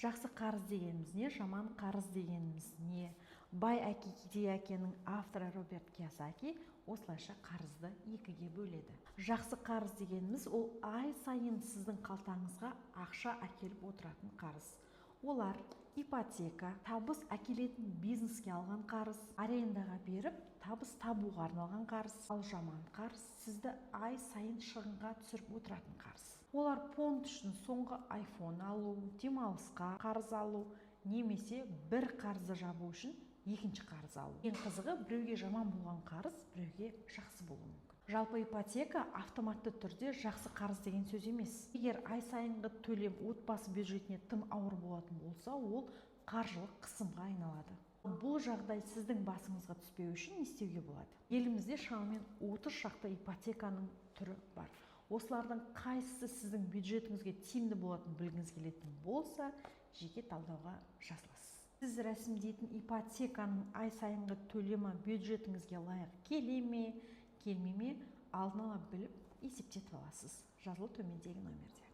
Жақсы қарыз дегеніміз не, жаман қарыз дегеніміз не? Бай әке кедей әкенің авторы Роберт Кийосаки осылайша қарызды екіге бөледі. Жақсы қарыз дегеніміз ол ай сайын сіздің қалтаңызға ақша әкеліп отыратын қарыз. Олар ипотека, табыс әкелетін бизнеске алған қарыз, арендаға беріп, табыс табуға арналған қарыз. Ал жаман қарыз сізді ай сайын шығынға түсіріп отыратын қарыз. Олар понт үшін соңғы iPhone алу, демалысқа қарыз алу, немесе бір қарызды жабу үшін екінші қарыз алу. Ең қызығы, біреуге жаман болған қарыз біреуге жақсы болуы мүмкін. Жалпы ипотека автоматты түрде жақсы қарыз деген сөз емес. Егер ай сайынғы төлем отбасы бюджетіне тым ауыр болатын болса, ол қаржылық қысымға айналады. Бұл жағдай сіздің басыңызға түспеу үшін не істеуге болады? Елімізде шамамен 30 шақты ипотеканың түрі бар. Осылардың қайсысы сіздің бюджетіңізге тиімді болатынын білгіңіз келетін болса, жеке талдауға жазыласыз. Сіз рәсімдейтін ипотеканың ай сайынғы төлемі бюджетіңізге лайық келе ме, келмей ме, алдын ала біліп есептетіп аласыз. Жазылу төмендегі номерде.